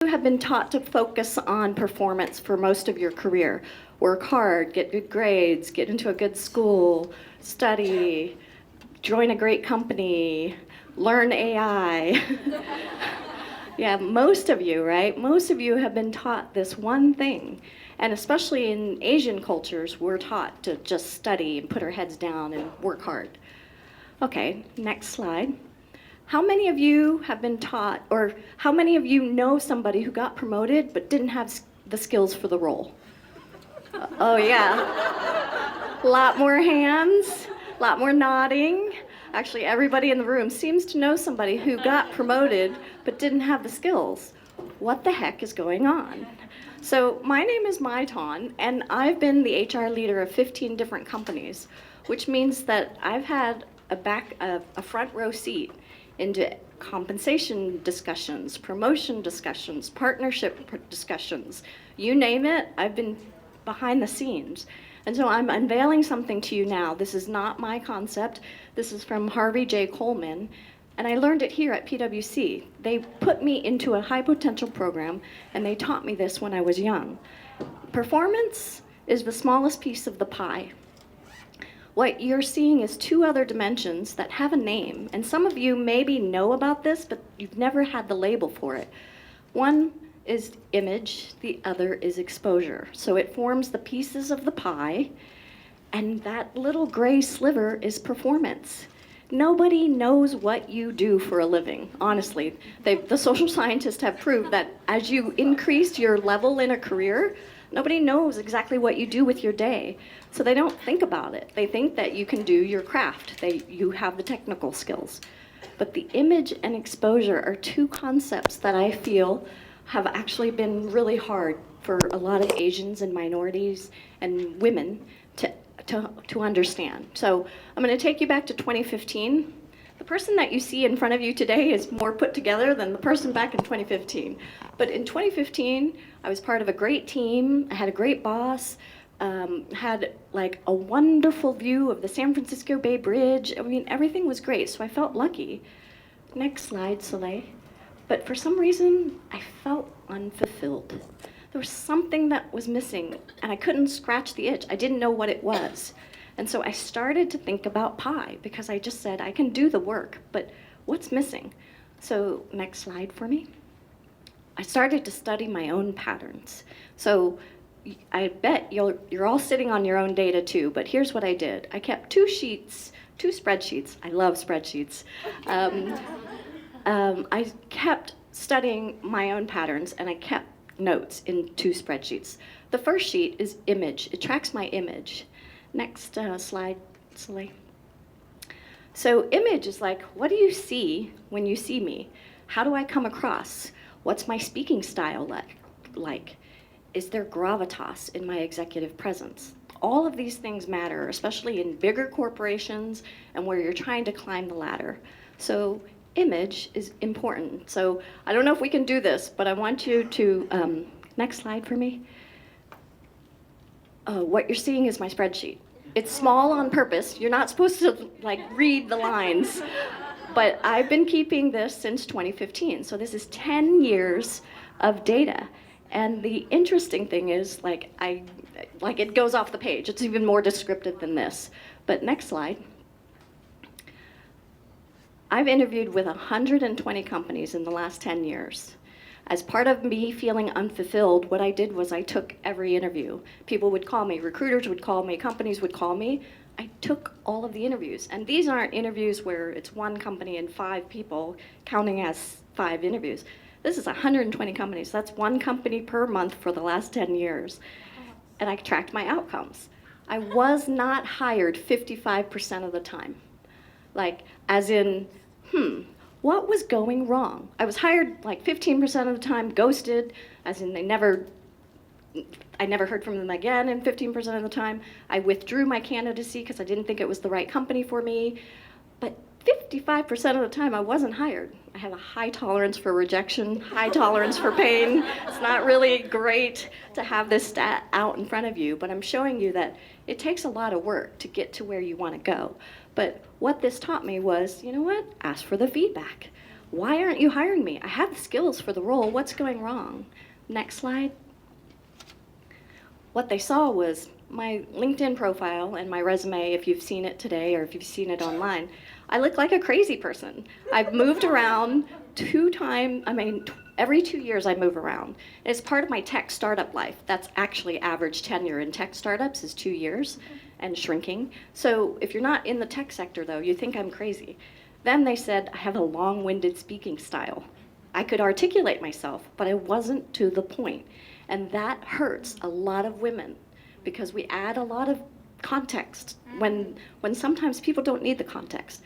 have been taught to focus on performance for most of your career. Work hard, get good grades, get into a good school, study, join a great company, learn AI. Yeah, most of you, right? Most of you have been taught this one thing. And especially in Asian cultures, we're taught to just study and put our heads down and work hard. Okay, next slide. How many of you have been taught, or how many of you know somebody who got promoted but didn't have the skills for the role? Oh yeah, a lot more hands, a lot more nodding. Actually, everybody in the room seems to know somebody who got promoted but didn't have the skills. What the heck is going on? So my name is Mai Ton, and I've been the HR leader of 15 different companies, which means that I've had a front row seat into compensation discussions, promotion discussions, partnership discussions. You name it, I've been behind the scenes. And so I'm unveiling something to you now. This is not my concept. This is from Harvey J. Coleman, and I learned it here at PwC. They put me into a high potential program, and they taught me this when I was young. Performance is the smallest piece of the pie. What you're seeing is two other dimensions that have a name, and some of you maybe know about this, but you've never had the label for it. One is image, the other is exposure. So it forms the pieces of the pie, and that little gray sliver is performance. Nobody knows what you do for a living, honestly. The social scientists have proved that as you increase your level in a career, nobody knows exactly what you do with your day. So they don't think about it. They think that you can do your craft, you have the technical skills. But the image and exposure are two concepts that I feel have actually been really hard for a lot of Asians and minorities and women to understand. So I'm going to take you back to 2015. The person that you see in front of you today is more put together than the person back in 2015. But in 2015, I was part of a great team. I had a great boss, had like a wonderful view of the San Francisco Bay Bridge. I mean, everything was great, so I felt lucky. Next slide, Soleil. But for some reason, I felt unfulfilled. There was something that was missing, and I couldn't scratch the itch. I didn't know what it was. And so I started to think about pie, because I just said, I can do the work, but what's missing? So next slide for me. I started to study my own patterns. So I bet you're all sitting on your own data too, but here's what I did. I kept two spreadsheets. I love spreadsheets. I kept studying my own patterns, and I kept notes in two spreadsheets. The first sheet is image. It tracks my image. Next slide, Soleil. So image is like, what do you see when you see me? How do I come across? What's my speaking style like? Is there gravitas in my executive presence? All of these things matter, especially in bigger corporations and where you're trying to climb the ladder. So image is important. So I don't know if we can do this, but I want you to, next slide for me. What you're seeing is my spreadsheet. It's small on purpose. You're not supposed to like read the lines, but I've been keeping this since 2015. So this is 10 years of data. And the interesting thing is, it goes off the page. It's even more descriptive than this. But next slide. I've interviewed with 120 companies in the last 10 years. As part of me feeling unfulfilled, what I did was I took every interview. People would call me, recruiters would call me, companies would call me. I took all of the interviews. And these aren't interviews where it's one company and 5 people counting as 5 interviews. This is 120 companies. That's one company per month for the last 10 years. And I tracked my outcomes. I was not hired 55% of the time. Like, as in, what was going wrong? I was hired like 15% of the time, ghosted, as in I never heard from them again, and 15% of the time I withdrew my candidacy because I didn't think it was the right company for me. But 55% of the time I wasn't hired. I have a high tolerance for rejection, high tolerance for pain. It's not really great to have this stat out in front of you, but I'm showing you that it takes a lot of work to get to where you want to go. But what this taught me was, you know what? Ask for the feedback. Why aren't you hiring me? I have the skills for the role. What's going wrong? Next slide. What they saw was my LinkedIn profile and my resume, if you've seen it today or if you've seen it online. I look like a crazy person. I've moved around every 2 years I move around. It's part of my tech startup life. That's actually average tenure in tech startups is 2 years and shrinking. So if you're not in the tech sector though, you think I'm crazy. Then they said I have a long-winded speaking style. I could articulate myself, but I wasn't to the point. And that hurts a lot of women because we add a lot of context when sometimes people don't need the context.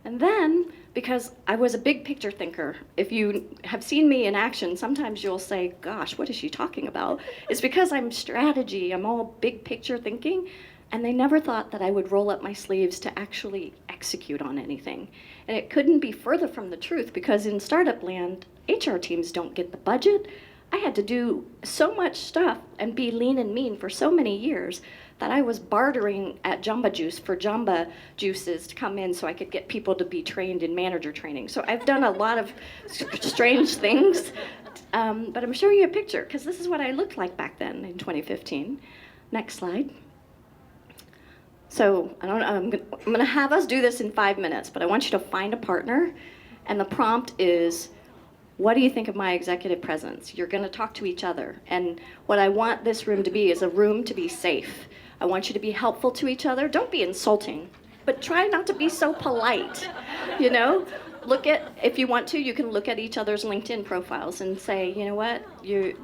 And then, because I was a big picture thinker, if you have seen me in action, sometimes you'll say, gosh, what is she talking about? It's because I'm strategy, I'm all big picture thinking, and they never thought that I would roll up my sleeves to actually execute on anything. And it couldn't be further from the truth because in startup land, HR teams don't get the budget. I had to do so much stuff and be lean and mean for so many years that I was bartering at Jamba Juice for Jamba Juices to come in so I could get people to be trained in manager training. So I've done a lot of strange things, but I'm showing you a picture because this is what I looked like back then in 2015. Next slide. So I'm gonna have us do this in 5 minutes, but I want you to find a partner, and the prompt is, what do you think of my executive presence? You're gonna talk to each other, and what I want this room to be is a room to be safe. I want you to be helpful to each other. Don't be insulting, but try not to be so polite, you know? If you want to, you can look at each other's LinkedIn profiles and say, you know what,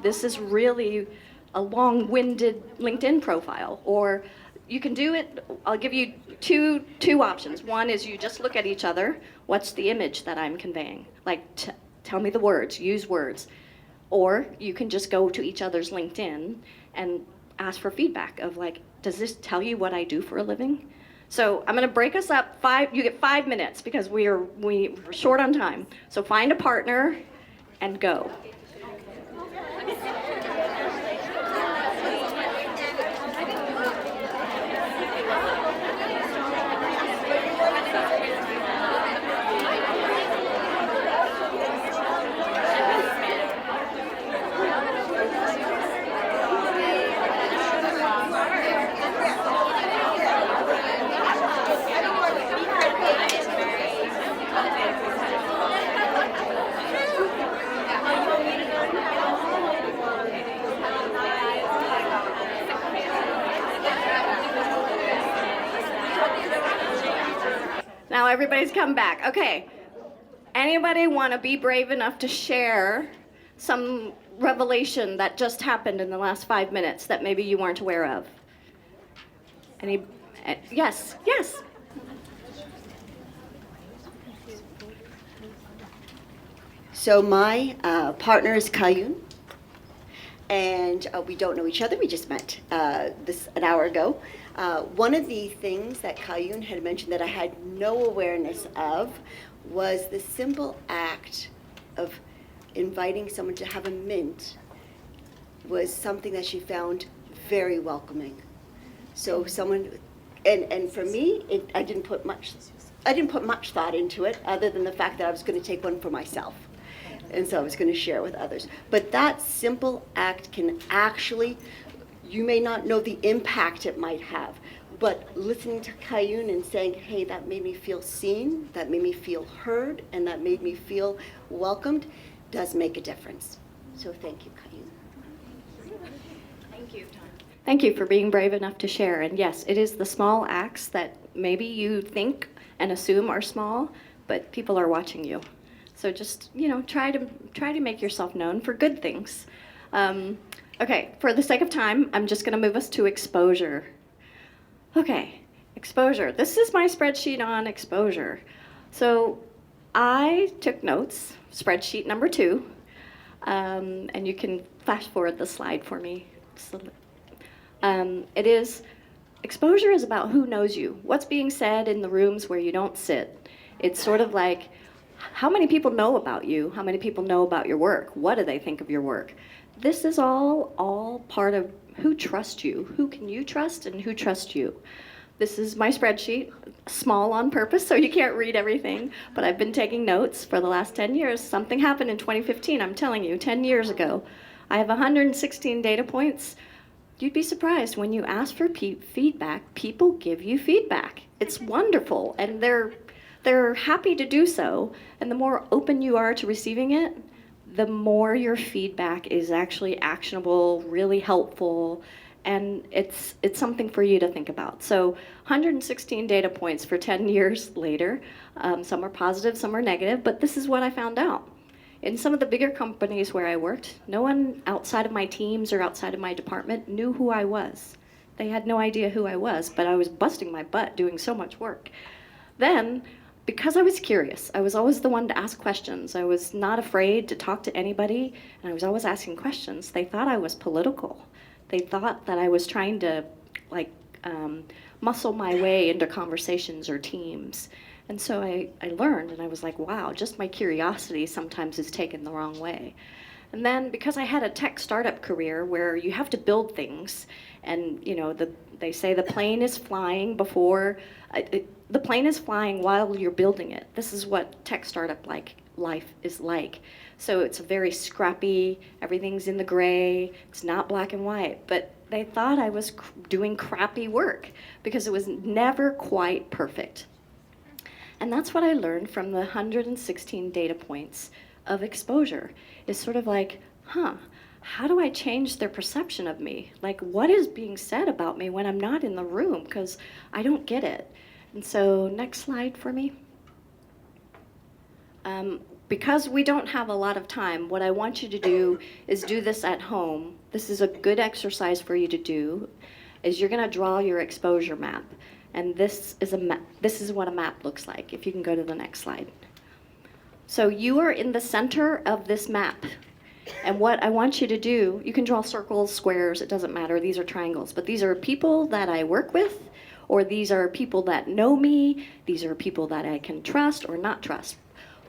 this is really a long-winded LinkedIn profile, or you can do it. I'll give you two options. One is you just look at each other. What's the image that I'm conveying? Like, tell me the words, use words. Or you can just go to each other's LinkedIn and ask for feedback of like, does this tell you what I do for a living? So I'm gonna break us up. You get 5 minutes because we're short on time. So find a partner and go. Now everybody's come back. Okay. Anybody want to be brave enough to share some revelation that just happened in the last 5 minutes that maybe you weren't aware of? Yes. So my partner is Kayun, and we don't know each other. We just met an hour ago. One of the things that Kayun had mentioned that I had no awareness of was the simple act of inviting someone to have a mint was something that she found very welcoming. So someone, and for me, I didn't put much thought into it other than the fact that I was going to take one for myself. And so I was going to share with others. But that simple act can actually, you may not know the impact it might have, but listening to Kayun and saying, hey, that made me feel seen, that made me feel heard, and that made me feel welcomed, does make a difference. So thank you, Kayun. Thank you, Tom. Thank you for being brave enough to share. And yes, it is the small acts that maybe you think and assume are small, but people are watching you. So just, try to make yourself known for good things. Okay, for the sake of time, I'm just gonna move us to exposure. Okay, exposure. This is my spreadsheet on exposure. So I took notes, spreadsheet number 2, and you can flash forward the slide for me. Exposure is about who knows you, what's being said in the rooms where you don't sit. It's sort of like, how many people know about you? How many people know about your work? What do they think of your work? This is all part of who trusts you. Who can you trust and who trusts you? This is my spreadsheet, small on purpose, so you can't read everything, but I've been taking notes for the last 10 years. Something happened in 2015, I'm telling you, 10 years ago. I have 116 data points. You'd be surprised when you ask for feedback, people give you feedback. It's wonderful, and they're happy to do so, and the more open you are to receiving it, the more your feedback is actually actionable, really helpful, and it's something for you to think about. So 116 data points for 10 years later. Some are positive, some are negative, but this is what I found out. In some of the bigger companies where I worked, no one outside of my teams or outside of my department knew who I was. They had no idea who I was, but I was busting my butt doing so much work. Then, because I was curious, I was always the one to ask questions. I was not afraid to talk to anybody, and I was always asking questions. They thought I was political. They thought that I was trying to muscle my way into conversations or teams. And so I learned, and I was like, wow, just my curiosity sometimes is taken the wrong way. And then because I had a tech startup career where you have to build things, and they say the plane is flying before, the plane is flying while you're building it. This is what tech startup life is like. So it's very scrappy, everything's in the gray, it's not black and white, but they thought I was doing crappy work because it was never quite perfect. And that's what I learned from the 116 data points of exposure. Is sort of like, how do I change their perception of me? Like, what is being said about me when I'm not in the room? Because I don't get it. And so, next slide for me. Because we don't have a lot of time, what I want you to do is do this at home. This is a good exercise for you to do, is you're gonna draw your exposure map. And this is what a map looks like, if you can go to the next slide. So you are in the center of this map. And what I want you to do, you can draw circles, squares, it doesn't matter, these are triangles, but these are people that I work with, or these are people that know me, these are people that I can trust or not trust.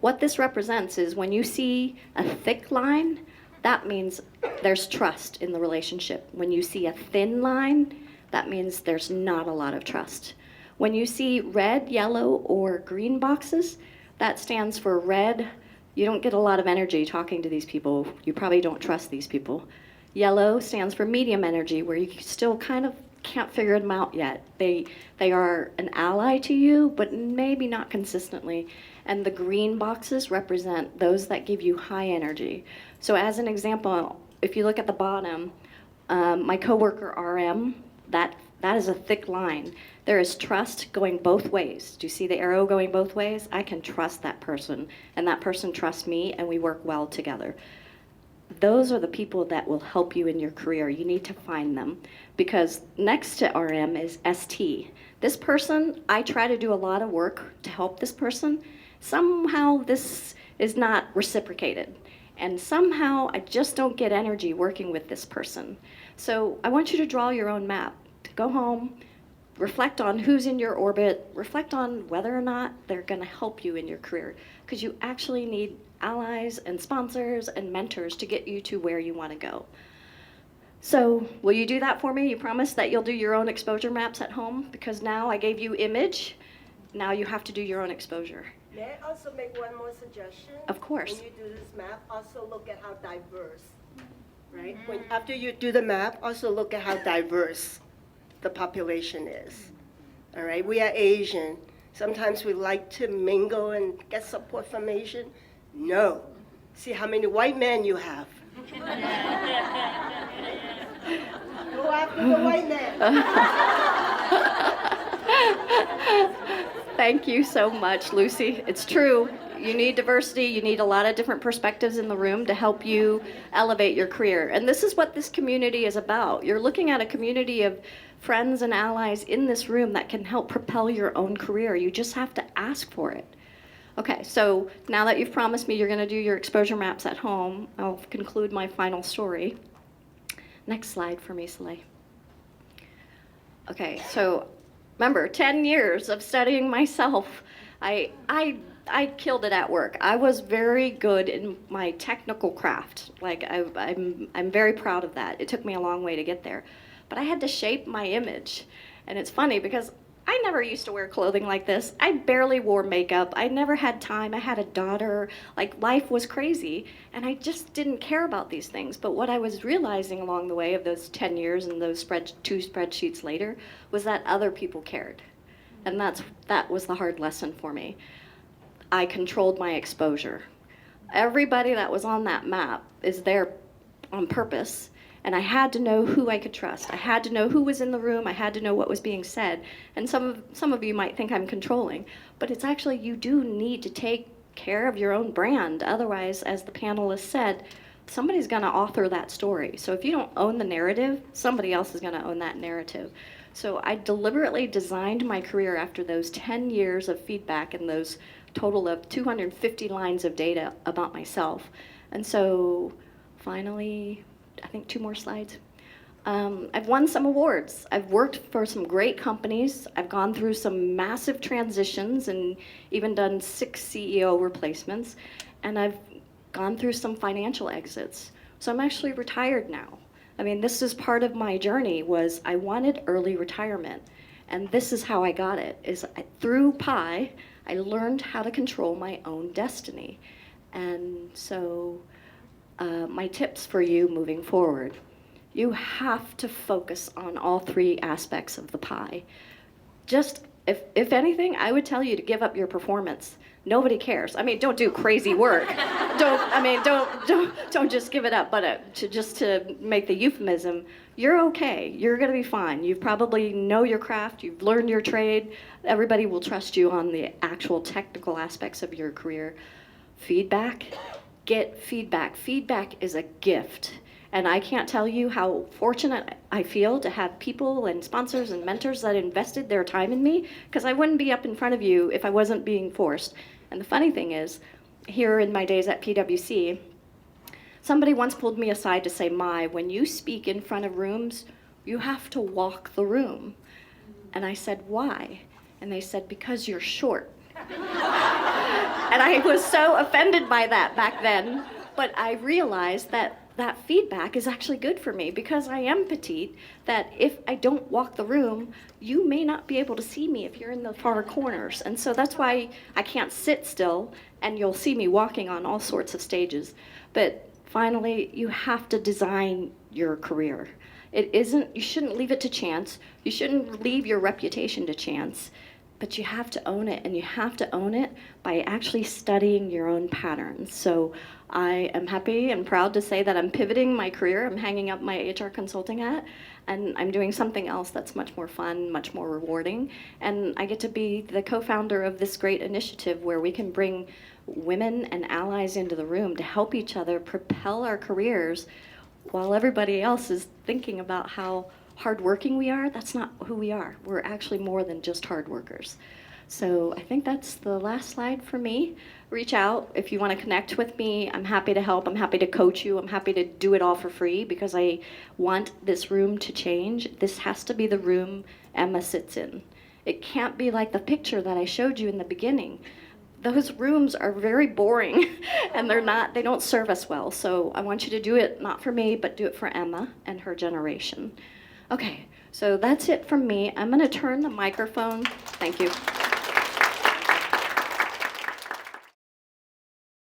What this represents is when you see a thick line, that means there's trust in the relationship. When you see a thin line, that means there's not a lot of trust. When you see red, yellow, or green boxes, that stands for red. You don't get a lot of energy talking to these people. You probably don't trust these people. Yellow stands for medium energy, where you still kind of can't figure them out yet. They are an ally to you, but maybe not consistently. And the green boxes represent those that give you high energy. So as an example, if you look at the bottom, my coworker RM, that is a thick line. There is trust going both ways. Do you see the arrow going both ways? I can trust that person, and that person trusts me, and we work well together. Those are the people that will help you in your career. You need to find them, because next to RM is ST. This person, I try to do a lot of work to help this person. Somehow this is not reciprocated, and somehow I just don't get energy working with this person. So I want you to draw your own map. Go home, reflect on who's in your orbit, reflect on whether or not they're going to help you in your career, because you actually need allies and sponsors and mentors to get you to where you want to go. So will you do that for me? You promise that you'll do your own exposure maps at home, because now I gave you image, now you have to do your own exposure. May I also make one more suggestion? Of course. When you do this map, also look at how diverse, right? After you do the map, also look at how diverse the population is. All right, we are Asian. Sometimes we like to mingle and get support from Asian. No. See how many white men you have. Go after the white man. Thank you so much, Lucy. It's true. You need diversity. You need a lot of different perspectives in the room to help you elevate your career. And this is what this community is about. You're looking at a community of friends and allies in this room that can help propel your own career. You just have to ask for it. Okay, so now that you've promised me you're going to do your exposure maps at home, I'll conclude my final story. Next slide for me, Soleil. Okay, so remember, 10 years of studying myself. I killed it at work. I was very good in my technical craft. Like, I'm very proud of that. It took me a long way to get there. But I had to shape my image. And it's funny because I never used to wear clothing like this. I barely wore makeup. I never had time. I had a daughter. Like, life was crazy, and I just didn't care about these things. But what I was realizing along the way of those 10 years and those two spreadsheets later was that other people cared. And that was the hard lesson for me. I controlled my exposure. Everybody that was on that map is there on purpose. And I had to know who I could trust. I had to know who was in the room. I had to know what was being said. And some of you might think I'm controlling, but it's actually, you do need to take care of your own brand. Otherwise, as the panelists said, somebody's going to author that story. So if you don't own the narrative, somebody else is going to own that narrative. So I deliberately designed my career after those 10 years of feedback and those total of 250 lines of data about myself. And so finally, I think 2 more slides. I've won some awards. I've worked for some great companies. I've gone through some massive transitions and even done 6 CEO replacements. And I've gone through some financial exits. So I'm actually retired now. I mean, this is part of my journey, was I wanted early retirement. And this is how I got it, is through Pi, I learned how to control my own destiny. And so my tips for you moving forward: you have to focus on all 3 aspects of the pie. Just, if anything, I would tell you to give up your performance. Nobody cares. I mean, don't do crazy work. Don't just give it up. But to make the euphemism, you're okay. You're gonna be fine. You probably know your craft. You've learned your trade. Everybody will trust you on the actual technical aspects of your career. Feedback. Get feedback. Feedback is a gift. And I can't tell you how fortunate I feel to have people and sponsors and mentors that invested their time in me, because I wouldn't be up in front of you if I wasn't being forced. And the funny thing is, here in my days at PwC, somebody once pulled me aside to say, "Mai, when you speak in front of rooms, you have to walk the room." And I said, "Why?" And they said, "Because you're short." And I was so offended by that back then, but I realized that that feedback is actually good for me, because I am petite, that if I don't walk the room, you may not be able to see me if you're in the far corners. And so that's why I can't sit still, and you'll see me walking on all sorts of stages. But finally, you have to design your career. You shouldn't leave it to chance. You shouldn't leave your reputation to chance. But you have to own it, and you have to own it by actually studying your own patterns. So I am happy and proud to say that I'm pivoting my career. I'm hanging up my HR consulting hat, and I'm doing something else that's much more fun, much more rewarding. And I get to be the co-founder of this great initiative where we can bring women and allies into the room to help each other propel our careers while everybody else is thinking about how hardworking we are. That's not who we are. We're actually more than just hard workers. So I think that's the last slide for me. Reach out if you want to connect with me. I'm happy to help. I'm happy to coach you. I'm happy to do it all for free, because I want this room to change. This has to be the room Emma sits in. It can't be like the picture that I showed you in the beginning. Those rooms are very boring and they don't serve us well. So I want you to do it, not for me, but do it for Emma and her generation. Okay, so that's it from me. I'm going to turn the microphone. Thank you.